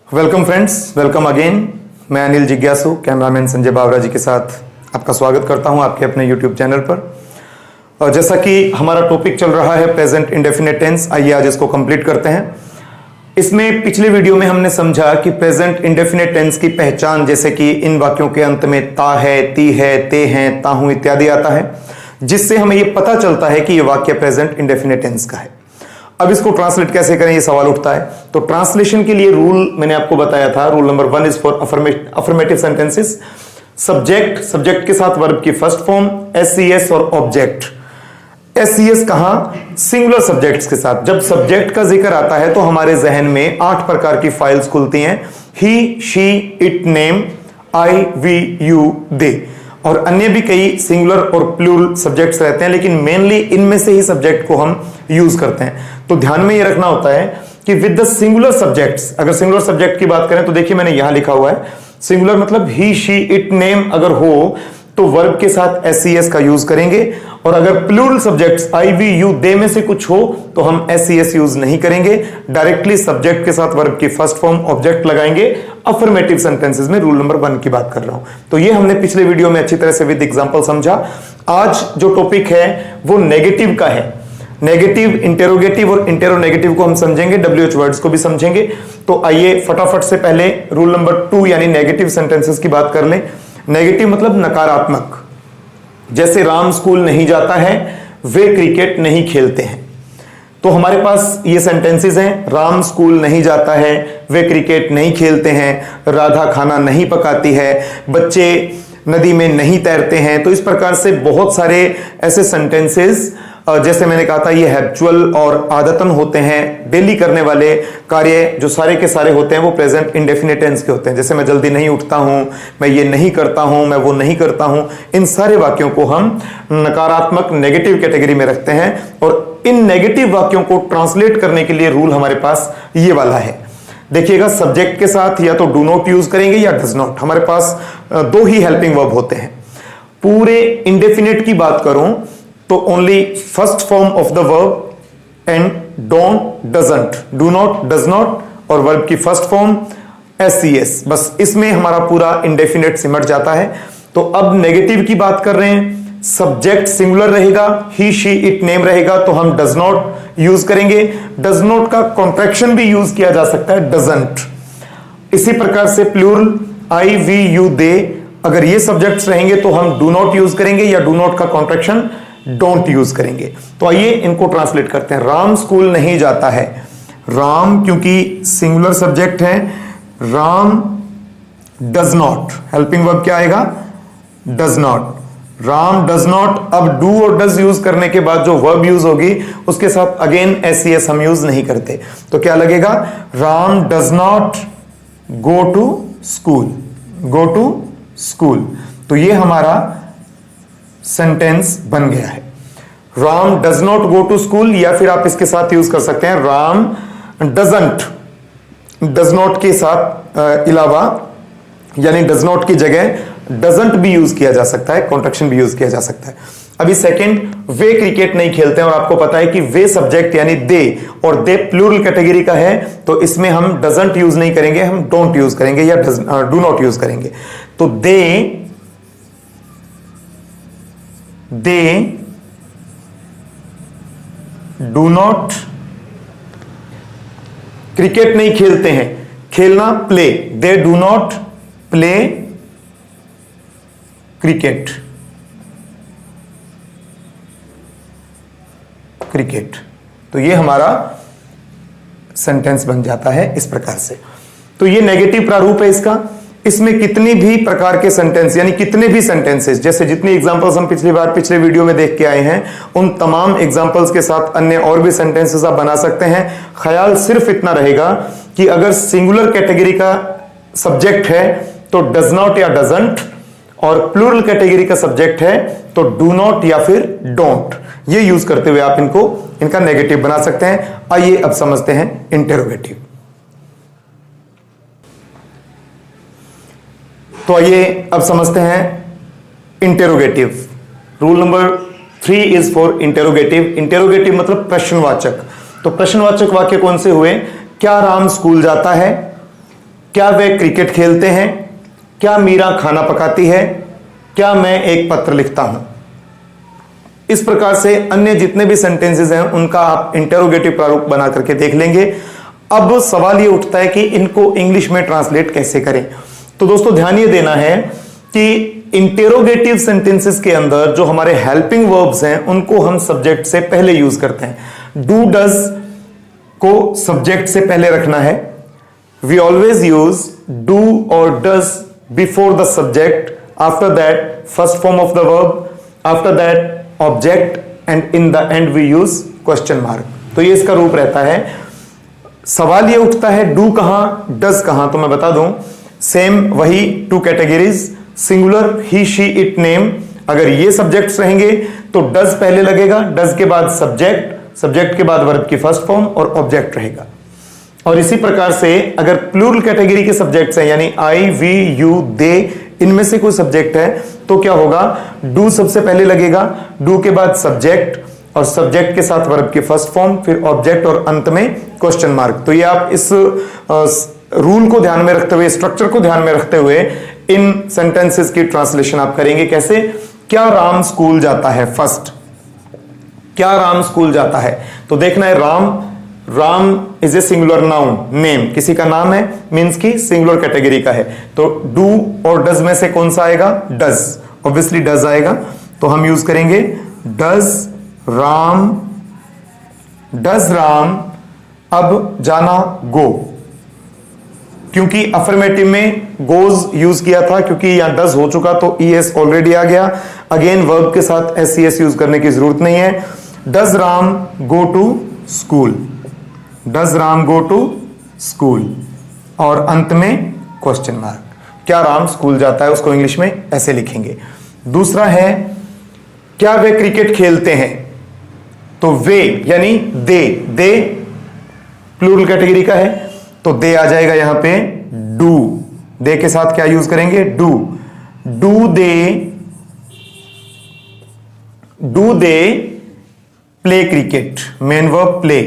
Welcome friends, welcome again. मैं अनिल जिज्ञासु cameraman Sanjay बावरा जी के साथ आपका स्वागत करता हूं आपके अपने यूट्यूब चैनल पर। और जैसा कि हमारा टॉपिक चल रहा है प्रेजेंट इंडेफिनिट टेंस, आइए आज इसको कंप्लीट करते हैं। इसमें पिछले वीडियो में हमने समझा कि प्रेजेंट इंडेफिनिट टेंस की पहचान, जैसे कि इन वाक्यों के अंत में ता है, ती है, ते हैं, ताहू इत्यादि आता है, जिससे हमें यह पता चलता है कि यह वाक्य प्रेजेंट इंडेफिनिट टेंस का है। अब इसको ट्रांसलेट कैसे करें, ये सवाल उठता है। तो ट्रांसलेशन के लिए रूल मैंने आपको बताया था। Rule number 1 is for affirmative sentences. Subject के साथ वर्ब की फर्स्ट फॉर्म, एससीएस और ऑब्जेक्ट। एससीएस कहां? सिंगुलर सब्जेक्ट्स के साथ। जब सब्जेक्ट का जिक्र आता है तो हमारे जहन में 8 प्रकार की फाइल्स खुलती हैं। He, she, it, name, I, we, you, they, और अन्य भी कई सिंगुलर और प्लूरल सब्जेक्ट्स रहते हैं, लेकिन मेनली इनमें से ही सब्जेक्ट को हम यूज करते हैं। तो ध्यान में ये रखना होता है कि विद द सिंगुलर सब्जेक्ट्स, अगर सिंगुलर सब्जेक्ट की बात करें तो देखिए मैंने यहां लिखा हुआ है सिंगुलर मतलब ही, शी, इट, नेम अगर हो तो वर्ब के साथ एससीएस का यूज करेंगे, और अगर plural subjects I, we, you, they में से कुछ हो तो हम एससीएस यूज नहीं करेंगे। डायरेक्टली सब्जेक्ट के साथ वर्ब की फर्स्ट फॉर्म ऑब्जेक्ट लगाएंगे। अफर्मेटिव सेंटेंसेस में रूल नंबर 1 की बात कर रहा हूं। तो ये हमने पिछले वीडियो में अच्छी तरह से विद एग्जांपल समझा। आज जो टॉपिक है वो नेगेटिव का है। नेगेटिव, इंटेरोगेटिव और इंटेरोनेगेटिव को हम समझेंगे, WH वर्ड्स को भी समझेंगे। तो आइए फटाफट से पहले रूल नंबर 2 यानी नेगेटिव सेंटेंसेस की बात कर लें। नेगेटिव मतलब नकारात्मक। जैसे राम स्कूल नहीं जाता है, वे क्रिकेट नहीं खेलते हैं। तो हमारे पास ये सेंटेंसेस हैं, राम स्कूल नहीं जाता है, वे क्रिकेट नहीं खेलते हैं, राधा खाना नहीं पकाती है, बच्चे नदी में नहीं तैरते हैं। तो इस प्रकार से बहुत सारे ऐसे सेंटेंसेस, जैसे मैंने कहा था, ये हैबिचुअल और आदतन होते हैं। डेली करने वाले कार्य जो सारे के सारे होते हैं वो प्रेजेंट इंडेफिनिट टेंस के होते हैं। जैसे मैं जल्दी नहीं उठता हूं, मैं ये नहीं करता हूं, मैं वो नहीं करता हूं। इन सारे वाक्यों को हम नकारात्मक, नेगेटिव कैटेगरी में रखते हैं। और इन नेगेटिव वाक्यों को ट्रांसलेट करने के लिए रूल हमारे पास ये वाला है। देखिएगा, सब्जेक्ट के साथ या तो डू नॉट यूज करेंगे या डज नॉट। हमारे पास 2 ही हेल्पिंग वर्ब होते हैं। पूरे इंडेफिनिट की बात करूं तो only first form of the verb and don't, doesn't, do not, does not और वर्ब की फर्स्ट फॉर्म एससीएस, बस इसमें हमारा पूरा इंडेफिनिट सिमट जाता है। तो अब नेगेटिव की बात कर रहे हैं, सब्जेक्ट सिंगुलर रहेगा, ही, शी, इट, नेम रहेगा तो हम डज नॉट यूज करेंगे। डज नॉट का कॉन्ट्रैक्शन भी यूज किया जा सकता है, डजंट। इसी प्रकार से प्लूरल आई, वी, यू, दे, अगर ये सब्जेक्ट्स रहेंगे तो हम डू नॉट यूज करेंगे या डू नॉट का कॉन्ट्रैक्शन डोंट यूज करेंगे। तो आइए इनको ट्रांसलेट करते हैं। राम स्कूल नहीं जाता है। राम क्योंकि सिंगुलर सब्जेक्ट है, Ram does not, helping verb क्या आएगा? Does not. Ram does not. अब डू और डज यूज करने के बाद जो वर्ब यूज होगी उसके साथ अगेन एससीएस हम यूज नहीं करते। तो क्या लगेगा? Ram does not go to school, go to school. तो ये हमारा सेंटेंस बन गया है। Ram does not go to school, या फिर आप इसके साथ यूज कर सकते हैं राम डजंट। डज नॉट के साथ अलावा यानी डज नॉट की जगह डजंट भी यूज किया जा सकता है, कॉन्ट्रैक्शन भी यूज किया जा सकता है। अभी सेकंड, वे क्रिकेट नहीं खेलते हैं, और आपको पता है कि वे सब्जेक्ट यानी दे, और दे प्लूरल कैटेगरी का है, तो इसमें हम डजंट यूज नहीं करेंगे, हम डोंट यूज करेंगे या डू नॉट यूज करेंगे। तो दे डू नॉट, क्रिकेट नहीं खेलते हैं, खेलना play, they do not play cricket, cricket. तो ये हमारा सेंटेंस बन जाता है इस प्रकार से। तो ये नेगेटिव प्रारूप है इसका। इसमें कितनी भी प्रकार के सेंटेंस यानी कितने भी सेंटेंसेस, जैसे जितनी एग्जांपल्स हम पिछले वीडियो में देख के आए हैं, उन तमाम एग्जांपल्स के साथ अन्य और भी सेंटेंसेस आप बना सकते हैं। ख्याल सिर्फ इतना रहेगा कि अगर सिंगुलर कैटेगरी का सब्जेक्ट है तो डज नॉट या डजंट, और प्लूरल कैटेगरी का सब्जेक्ट है तो डू नॉट या फिर डोंट। ये यूज करते हुए आप इनका नेगेटिव बना सकते हैं। आइए अब समझते हैं इंटेरोगेटिव। तो आइए अब समझते हैं interrogative. Rule number 3 is for interrogative. Interrogative मतलब प्रश्नवाचक। तो प्रश्नवाचक वाक्य कौन से हुए? क्या राम स्कूल जाता है? क्या वे क्रिकेट खेलते हैं, क्या मीरा खाना पकाती है, क्या मैं एक पत्र लिखता हूं। इस प्रकार से अन्य जितने भी सेंटेंसेस हैं उनका आप इंटेरोगेटिव प्रारूप बना करके देख लेंगे। अब सवाल ये उठता है कि इनको इंग्लिश में ट्रांसलेट कैसे करें। तो दोस्तों ध्यान ये देना है कि इंटेरोगेटिव सेंटेंसेस के अंदर जो हमारे हेल्पिंग वर्ब्स हैं उनको हम सब्जेक्ट से पहले यूज करते हैं। डू डज को सब्जेक्ट से पहले रखना है। वी ऑलवेज यूज डू और does before the subject, after that first form of the verb, after that object, and in the end we use question mark. तो ये इसका रूप रहता है। सवाल ये उठता है डू कहां, डज कहां। तो मैं बता दूं, सेम वही two categories, singular he she it name. अगर ये सब्जेक्ट्स रहेंगे तो डज पहले लगेगा, डज के बाद सब्जेक्ट, सब्जेक्ट के बाद वर्ब की फर्स्ट फॉर्म और ऑब्जेक्ट रहेगा। और इसी प्रकार से अगर प्लूरल कैटेगरी के सब्जेक्ट्स हैं यानी आई, वी, यू, दे, इनमें से कोई सब्जेक्ट है तो क्या होगा, डू सबसे पहले लगेगा, डू के बाद सब्जेक्ट और सब्जेक्ट के साथ वर्ब की फर्स्ट फॉर्म, फिर ऑब्जेक्ट और अंत में क्वेश्चन मार्क। तो ये आप इस रूल को ध्यान में रखते हुए, स्ट्रक्चर को ध्यान में रखते हुए इन सेंटेंसेस की ट्रांसलेशन आप करेंगे। कैसे? क्या राम स्कूल जाता है। फर्स्ट, क्या राम स्कूल जाता है। तो देखना है Ram, Ram is a singular noun, name किसी का नाम है, मींस की सिंगुलर कैटेगरी का है। तो डू और डज में से कौन सा आएगा, डज, ऑब्वियसली डज आएगा। तो हम यूज करेंगे डज राम, डज राम अब जाना गो, क्योंकि अफर्मेटिव में गोज यूज किया था, क्योंकि यहां डज हो चुका तो ईएस ऑलरेडी आ गया। अगेन वर्ब के साथ एससीएस यूज करने की जरूरत नहीं है। Does Ram go to school, does Ram go to school, और अंत में क्वेश्चन मार्क। क्या राम स्कूल जाता है, उसको इंग्लिश में ऐसे लिखेंगे। दूसरा है क्या वे क्रिकेट खेलते हैं। तो वे यानी दे, दे प्लूरल कैटेगरी का है तो दे आ जाएगा यहां पे डू। दे के साथ क्या यूज करेंगे, do. Do they play cricket, main verb play,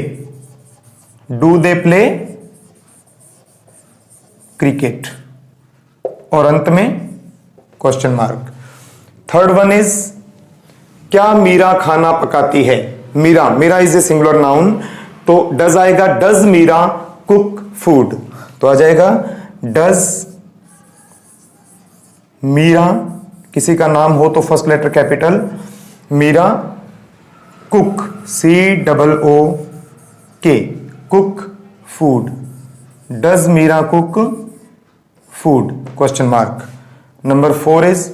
do they play cricket, और अंत में question mark. Third one is क्या मीरा खाना पकाती है। Meera, Meera is a singular noun तो डज आएगा, डज मीरा कुक फूड। तो आ जाएगा डज मीरा, किसी का नाम हो तो first letter capital, Meera cook, COOK, cook food, does Meera cook food, question mark. Number 4 is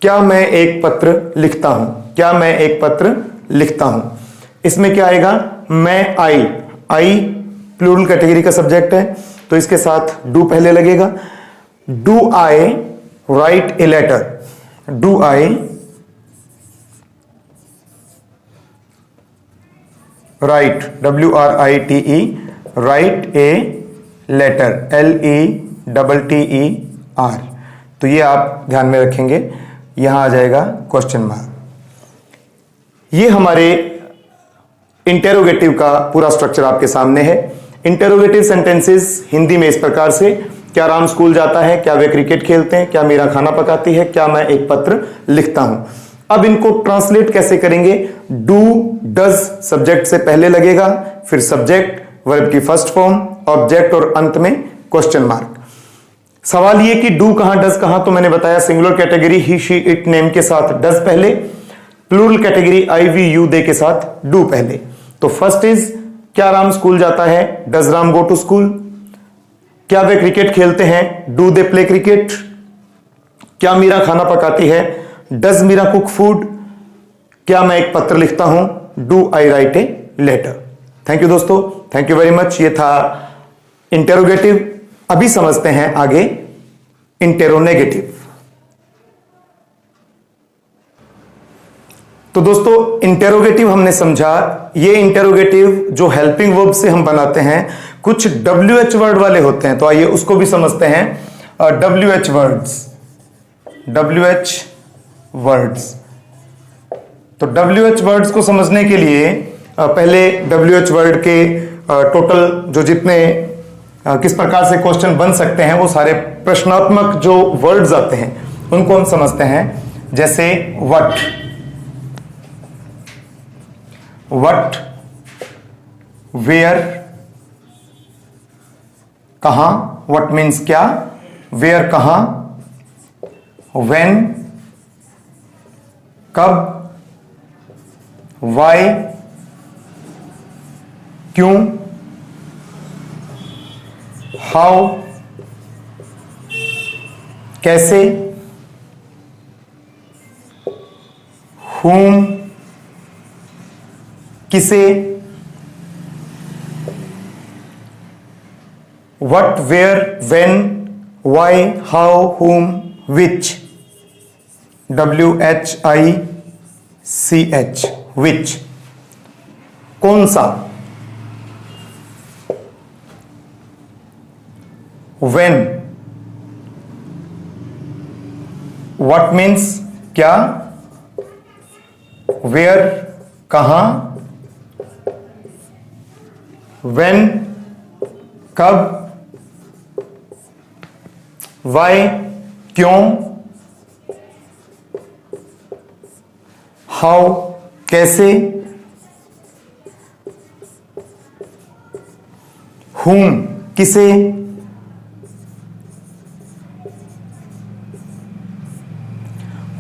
क्या मैं एक पत्र लिखता हूं। क्या मैं एक पत्र लिखता हूं, इसमें क्या आएगा, मैं, आई प्लूरल कैटेगरी का सब्जेक्ट है तो इसके साथ डू पहले लगेगा। Do I write a letter, do I write, WRITE, write a letter, LETTER। तो ये आप ध्यान में रखेंगे, यहां आ जाएगा क्वेश्चन मार्क। ये हमारे इंटेरोगेटिव का पूरा स्ट्रक्चर आपके सामने है। इंटेरोगेटिव सेंटेंसेस हिंदी में इस प्रकार से, क्या राम स्कूल जाता है, क्या वे क्रिकेट खेलते हैं, क्या मीरा खाना पकाती है, क्या मैं एक पत्र लिखता हूं। अब इनको ट्रांसलेट कैसे करेंगे, डू डज सब्जेक्ट से पहले लगेगा, फिर सब्जेक्ट, वर्ब की फर्स्ट फॉर्म, ऑब्जेक्ट और अंत में क्वेश्चन मार्क। सवाल ये कि डू कहां, डज कहां, तो मैंने बताया singular category he, she, it, name के साथ डज पहले, plural category I, we, you, they के साथ डू पहले। तो फर्स्ट इज क्या राम स्कूल जाता है, does Ram go to school. क्या वे क्रिकेट खेलते हैं, डू दे प्ले क्रिकेट। क्या मीरा खाना पकाती है, डज मीरा कुक फूड। क्या मैं एक पत्र लिखता हूं, do I write a letter. Thank you दोस्तों, थैंक यू वेरी मच। ये था इंटेरोगेटिव। अभी समझते हैं आगे इंटेरोनेगेटिव। तो दोस्तों इंटेरोगेटिव हमने समझा। ये इंटेरोगेटिव जो हेल्पिंग वर्ब से हम बनाते हैं, कुछ WH वर्ड वाले होते हैं, तो आइए उसको भी समझते हैं। WH words, WH words. तो WH वर्ड्स को समझने के लिए पहले WH वर्ड के टोटल जो जितने किस प्रकार से क्वेश्चन बन सकते हैं, वो सारे प्रश्नात्मक जो वर्ड्स आते हैं उनको हम समझते हैं। जैसे व्हाट, व्हाट, वेयर, कहां, व्हाट मीन्स क्या, वेयर कहां, व्हेन कब, वाई क्यों, हाउ कैसे, whom किसे, what, where, when, why, how, whom, which, WHICH, which, कौन सा, when, what means क्या, where कहां, when कब, why क्यों, how कैसे, whom किसे,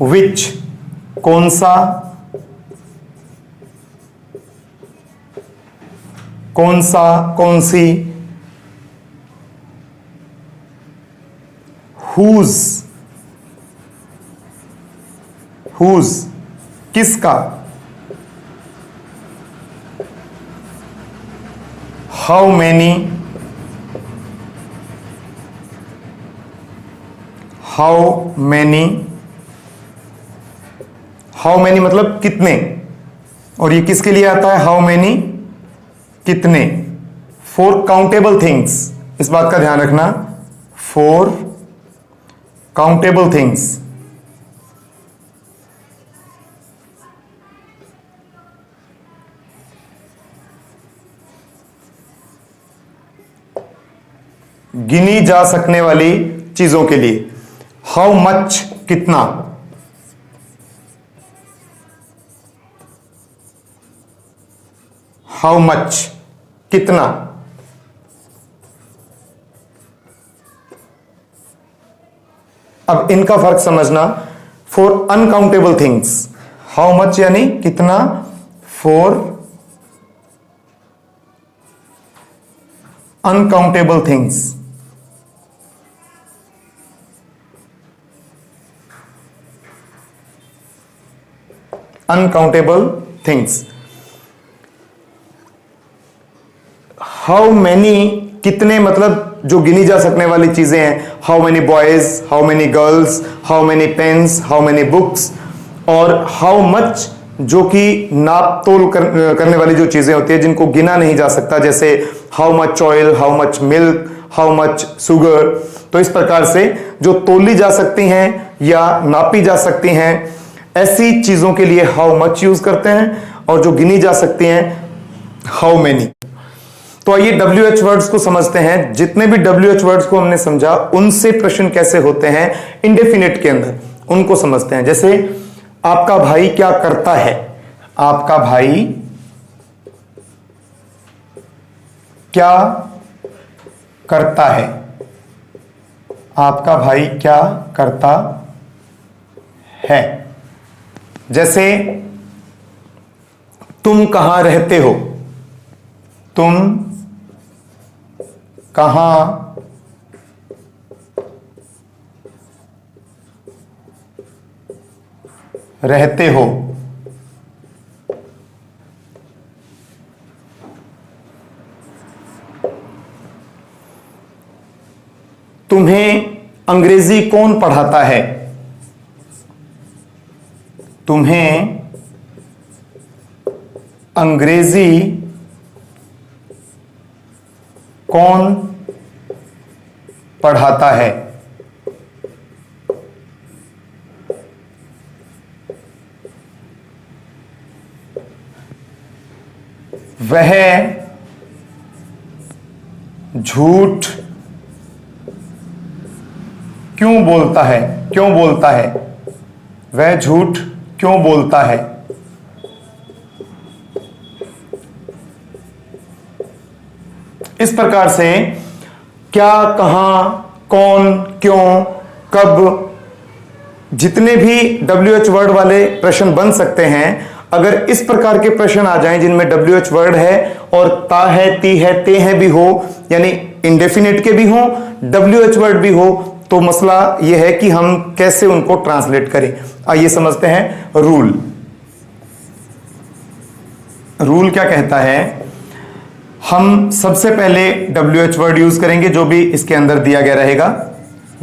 which कौन सा, कौन सा कौन सी, whose, whose किसका, how many, how many, how many मतलब कितने, और ये किसके लिए आता है, how many कितने, फॉर काउंटेबल थिंग्स, इस बात का ध्यान रखना, फॉर काउंटेबल थिंग्स, गिनी जा सकने वाली चीजों के लिए, हाउ मच कितना, हाउ मच कितना, अब इनका फर्क समझना, फॉर अनकाउंटेबल थिंग्स, हाउ मच यानी कितना, for uncountable things, uncountable things, how many कितने मतलब जो गिनी जा सकने वाली चीजें हैं, how many boys, how many girls, how many pens, how many books, और हाउ मच जो कि नाप तोल करने वाली जो चीजें होती है जिनको गिना नहीं जा सकता, जैसे how much oil, how much milk, how much sugar. तो इस प्रकार से जो तोली जा सकती हैं या नापी जा सकती हैं ऐसी चीजों के लिए हाउ मच यूज करते हैं, और जो गिनी जा सकती हैं हाउ मैनी। तो आइए WH वर्ड्स को समझते हैं। जितने भी WH वर्ड्स को हमने समझा उनसे प्रश्न कैसे होते हैं इंडेफिनिट के अंदर, उनको समझते हैं। जैसे आपका भाई क्या करता है, आपका भाई क्या करता है, आपका भाई क्या करता है। जैसे तुम कहां रहते हो, तुम कहां रहते हो। तुम्हें अंग्रेजी कौन पढ़ाता है, तुम्हें अंग्रेजी कौन पढ़ाता है। वह झूठ क्यों बोलता है? क्यों बोलता है? वह झूठ क्यों बोलता है? इस प्रकार से क्या, कहां, कौन, क्यों, कब, जितने भी WH वर्ड वाले प्रश्न बन सकते हैं, अगर इस प्रकार के प्रश्न आ जाएं जिनमें WH वर्ड है और ता है, ती है, ते है भी हो, यानी इंडेफिनिट के भी हो, WH वर्ड भी हो, तो मसला यह है कि हम कैसे उनको ट्रांसलेट करें। आइए समझते हैं रूल। रूल क्या कहता है? हम सबसे पहले WH वर्ड यूज करेंगे जो भी इसके अंदर दिया गया रहेगा,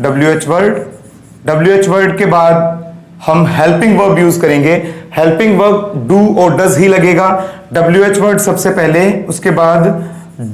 WH वर्ड के बाद हम हेल्पिंग वर्ब यूज करेंगे। हेल्पिंग वर्ब डू और डज ही लगेगा। WH वर्ड सबसे पहले, उसके बाद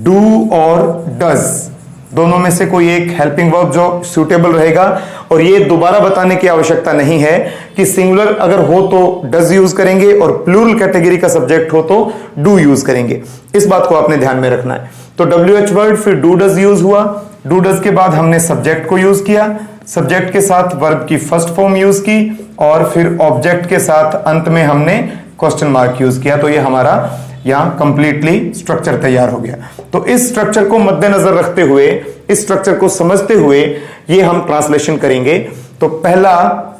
डू और डज, दोनों में से कोई एक हेल्पिंग वर्ब जो सूटेबल रहेगा। और ये दोबारा बताने की आवश्यकता नहीं है कि सिंगुलर अगर हो तो डज यूज करेंगे और प्लूरल कैटेगरी का सब्जेक्ट हो तो डू यूज करेंगे। इस बात को आपने ध्यान में रखना है। तो WH वर्ड, फिर डू डज यूज हुआ। डू डज के बाद हमने सब्जेक्ट को यूज किया, सब्जेक्ट के साथ वर्ब की फर्स्ट फॉर्म यूज की, और फिर ऑब्जेक्ट के साथ अंत में हमने क्वेश्चन मार्क यूज किया। तो ये हमारा यहां कंप्लीटली स्ट्रक्चर तैयार हो गया। तो इस स्ट्रक्चर को मद्देनजर रखते हुए, इस स्ट्रक्चर को समझते हुए ये हम ट्रांसलेशन करेंगे। तो पहला,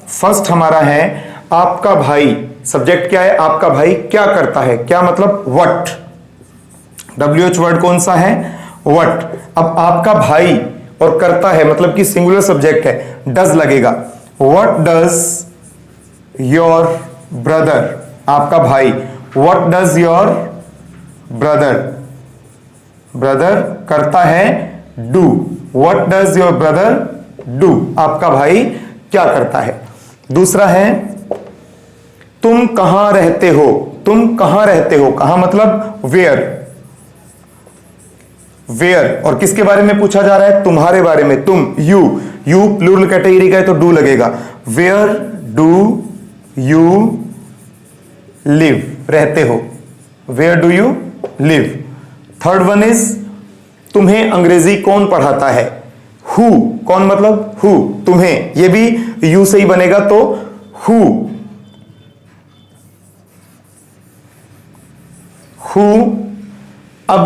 फर्स्ट हमारा है आपका भाई। सब्जेक्ट क्या है? आपका भाई क्या करता है? क्या मतलब व्हाट। WH वर्ड कौन सा है? व्हाट। अब आपका भाई और करता है मतलब कि सिंगुलर सब्जेक्ट है, डज लगेगा। What does your brother? आपका भाई। What does your brother? Brother करता है do. What does your brother do? आपका भाई क्या करता है? दूसरा है तुम कहां रहते हो? तुम कहां रहते हो? कहां मतलब वेयर। वेयर, और किसके बारे में पूछा जा रहा है? तुम्हारे बारे में। तुम, यू प्लूरल कैटेगरी का है तो डू लगेगा। Where do you live? रहते हो। Where do you live. Third one is तुम्हें अंग्रेजी कौन पढ़ाता है? हु। कौन मतलब हु, तुम्हें, ये भी यू से ही बनेगा तो हु। अब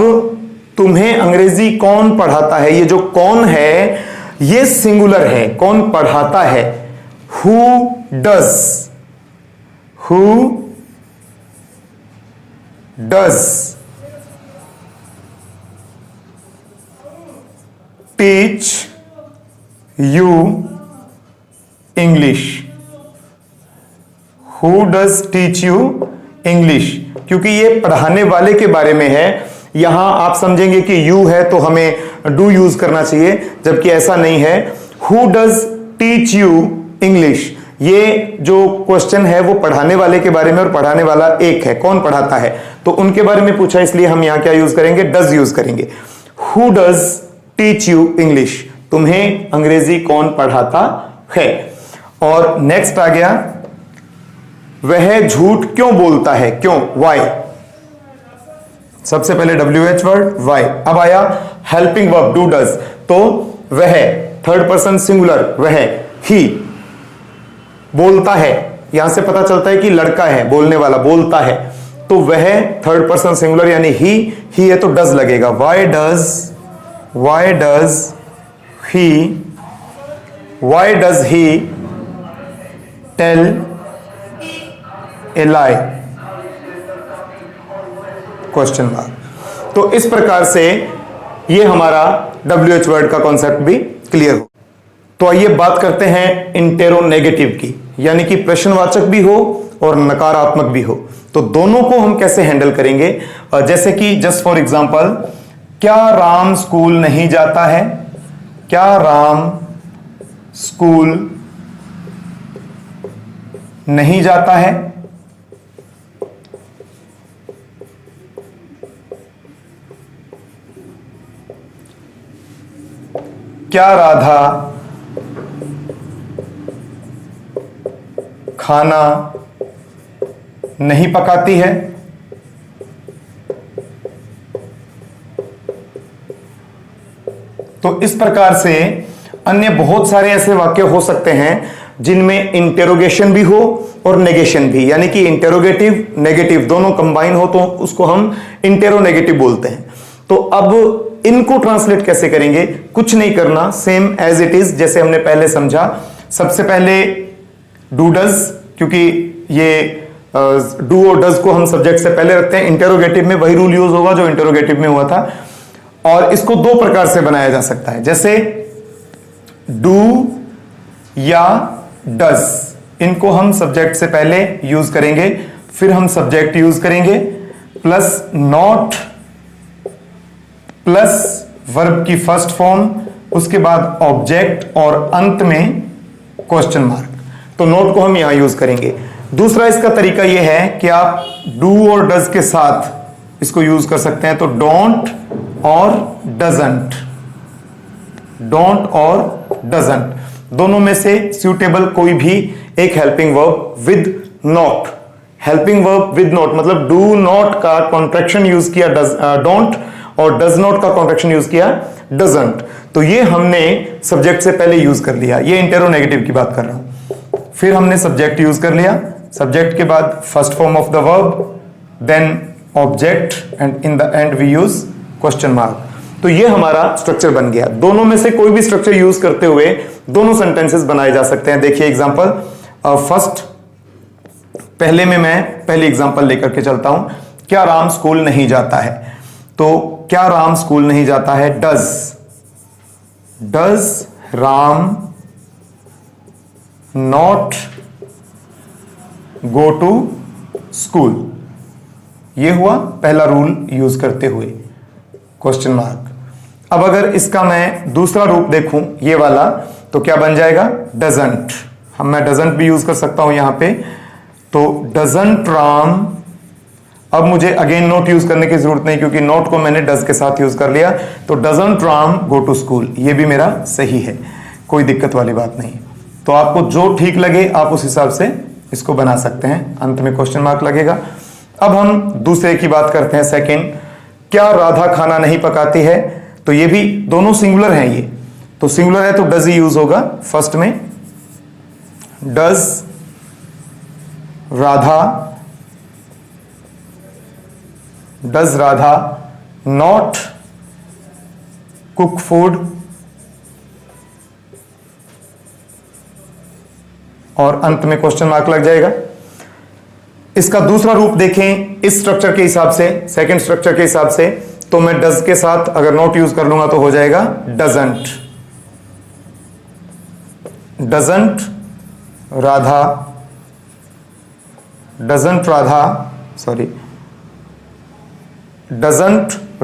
तुम्हें अंग्रेजी कौन पढ़ाता है? ये जो कौन है ये सिंगुलर है, कौन पढ़ाता है? Who does. Who does teach you English? Who does teach you English? क्योंकि ये पढ़ाने वाले के बारे में है। यहां आप समझेंगे कि यू है तो हमें डू यूज करना चाहिए, जबकि ऐसा नहीं है। Who does teach you English? ये जो क्वेश्चन है वो पढ़ाने वाले के बारे में, और पढ़ाने वाला एक है, कौन पढ़ाता है, तो उनके बारे में पूछा, इसलिए हम यहां क्या यूज करेंगे? डज यूज करेंगे। Who does teach you English? तुम्हें अंग्रेजी कौन पढ़ाता है? और नेक्स्ट आ गया वह झूठ क्यों बोलता है? क्यों, वाई। सबसे पहले WH वर्ड वाई। अब आया हेल्पिंग वर्ब डू डज, तो वह, थर्ड पर्सन सिंगुलर, वह, ही बोलता है। यहां से पता चलता है कि लड़का है, बोलने वाला बोलता है, तो वह थर्ड पर्सन सिंगुलर यानी ही है तो डज लगेगा। Why does he tell a lie? Question mark. तो इस प्रकार से ये हमारा WH वर्ड का कॉन्सेप्ट भी क्लियर हो। तो आइए बात करते हैं इंटेरोनेगेटिव की, यानी कि प्रश्नवाचक भी हो और नकारात्मक भी हो, तो दोनों को हम कैसे हैंडल करेंगे। जैसे कि जस्ट फॉर एग्जांपल, क्या राम स्कूल नहीं जाता है? क्या राम स्कूल नहीं जाता है? क्या राधा खाना नहीं पकाती है? तो इस प्रकार से अन्य बहुत सारे ऐसे वाक्य हो सकते हैं जिनमें इंटेरोगेशन भी हो और नेगेशन भी, यानी कि इंटेरोगेटिव नेगेटिव दोनों कंबाइन हो तो उसको हम इंटेरोनेगेटिव बोलते हैं। तो अब इनको ट्रांसलेट कैसे करेंगे? कुछ नहीं करना, सेम एज इट इज जैसे हमने पहले समझा। सबसे पहले डू डज, क्योंकि ये डू और डज को हम सब्जेक्ट से पहले रखते हैं। इंटेरोगेटिव में वही रूल यूज होगा जो इंटेरोगेटिव में हुआ था, और इसको दो प्रकार से बनाया जा सकता है, जैसे डू या डज। इनको हम सब्जेक्ट से पहले यूज करेंगे, फिर हम सब्जेक्ट यूज करेंगे प्लस नॉट प्लस वर्ब की फर्स्ट फॉर्म, उसके बाद ऑब्जेक्ट और अंत में क्वेश्चन मार्क। तो नोट को हम यहां यूज करेंगे। दूसरा इसका तरीका यह है कि आप डू और डज के साथ इसको यूज कर सकते हैं। तो डोंट और डजंट, डोंट और डजंट दोनों में से सूटेबल कोई भी एक helping verb with not. Helping verb with not मतलब डू नॉट का कॉन्ट्रैक्शन यूज किया डोंट, और डज नॉट का कॉन्ट्रैक्शन यूज किया डजंट। तो ये हमने सब्जेक्ट से पहले यूज कर लिया। ये इंटेरोनेगेटिव की बात कर रहा हूं। फिर हमने सब्जेक्ट यूज कर लिया, सब्जेक्ट के बाद first form of the verb, then object, and in the end we use question mark. तो ये हमारा स्ट्रक्चर बन गया। दोनों में से कोई भी स्ट्रक्चर यूज करते हुए दोनों सेंटेंसेस बनाए जा सकते हैं। देखिए एग्जांपल फर्स्ट, पहले में मैं पहली एग्जांपल लेकर के चलता हूं। क्या राम स्कूल नहीं जाता है? तो क्या राम स्कूल नहीं जाता है? Does Ram not go to school? ये हुआ पहला रूल यूज करते हुए क्वेश्चन मार्क। अब अगर इसका मैं दूसरा रूप देखूं, ये वाला, तो क्या बन जाएगा? डजंट। मैं डजंट भी यूज कर सकता हूं यहां पे। तो डजंट राम, अब मुझे अगेन नोट यूज करने की जरूरत नहीं क्योंकि नोट को मैंने डज के साथ यूज कर लिया। तो doesn't Ram go to school, ये भी मेरा सही है, कोई दिक्कत वाली बात नहीं। तो आपको जो ठीक लगे आप उस हिसाब से इसको बना सकते हैं। अंत में क्वेश्चन मार्क लगेगा। अब हम दूसरे की बात करते हैं, सेकंड। क्या राधा खाना नहीं पकाती है? तो ये भी दोनों सिंगुलर हैं। ये तो सिंगुलर है तो डज ही यूज होगा फर्स्ट में। Does Radha not cook food? और अंत में क्वेश्चन मार्क लग जाएगा। इसका दूसरा रूप देखें इस स्ट्रक्चर के हिसाब से, सेकंड स्ट्रक्चर के हिसाब से, तो मैं डज के साथ अगर नॉट यूज कर लूंगा तो हो जाएगा doesn't. Doesn't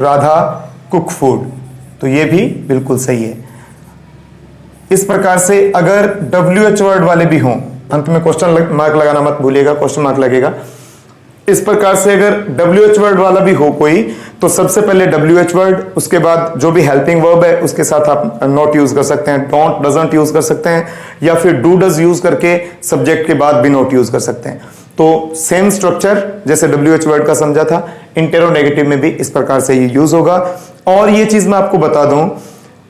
Radha cook food, तो ये भी बिल्कुल सही है। इस प्रकार से अगर WH वर्ड वाले भी हों, अंत में क्वेश्चन मार्क लगाना मत भूलिएगा, क्वेश्चन मार्क लगेगा। इस प्रकार से अगर WH वर्ड वाला भी हो कोई, तो सबसे पहले WH वर्ड, उसके बाद जो भी हेल्पिंग वर्ब है उसके साथ आप नॉट यूज कर सकते हैं, डोंट डजंट यूज कर सकते हैं, या फिर डू डज यूज करके सब्जेक्ट के बाद भी नॉट यूज कर सकते हैं। तो सेम स्ट्रक्चर जैसे WH वर्ड का समझा था, इंटेरोनेगेटिव में भी इस प्रकार से ये यूज होगा। और ये चीज मैं आपको बता दूं,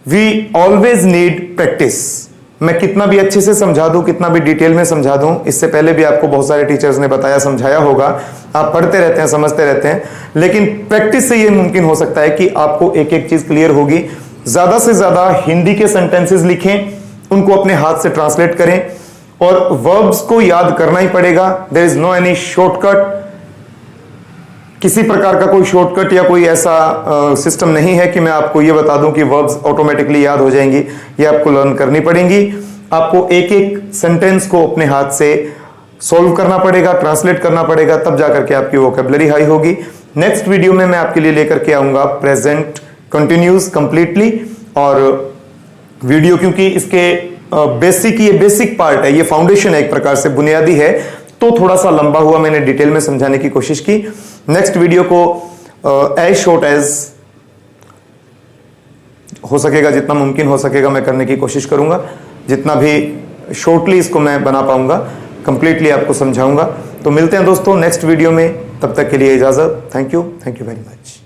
वी ऑलवेज नीड प्रैक्टिस। मैं कितना भी अच्छे से समझा दूं, कितना भी डिटेल में समझा दूं, इससे पहले भी आपको बहुत सारे टीचर्स ने बताया, समझाया होगा, आप पढ़ते रहते हैं, समझते रहते हैं, लेकिन प्रैक्टिस से ये मुमकिन हो सकता है कि आपको एक एक चीज क्लियर होगी। ज्यादा से ज्यादा हिंदी के सेंटेंसेस लिखें, उनको अपने हाथ से ट्रांसलेट करें, और वर्ब्स को याद करना ही पड़ेगा। There is no any shortcut, किसी प्रकार का कोई शॉर्टकट या कोई ऐसा सिस्टम नहीं है कि मैं आपको ये बता दूं कि वर्ब्स ऑटोमेटिकली याद हो जाएंगी। ये आपको लर्न करनी पड़ेंगी। आपको एक एक सेंटेंस को अपने हाथ से सॉल्व करना पड़ेगा, ट्रांसलेट करना पड़ेगा, तब जाकर के आपकी वोकैबुलरी हाई होगी। नेक्स्ट वीडियो में मैं आपके लिए लेकर के आऊंगा प्रेजेंट कंटिन्यूस कंप्लीटली। और वीडियो क्योंकि इसके बेसिक, ये बेसिक पार्ट है, ये फाउंडेशन है, एक प्रकार से बुनियादी है, तो थोड़ा सा लंबा हुआ, मैंने डिटेल में समझाने की कोशिश की। नेक्स्ट वीडियो को एज शॉर्ट एज हो सकेगा, जितना मुमकिन हो सकेगा मैं करने की कोशिश करूंगा। जितना भी शॉर्टली इसको मैं बना पाऊंगा, कंप्लीटली आपको समझाऊंगा। तो मिलते हैं दोस्तों नेक्स्ट वीडियो में, तब तक के लिए इजाजत। Thank you very much.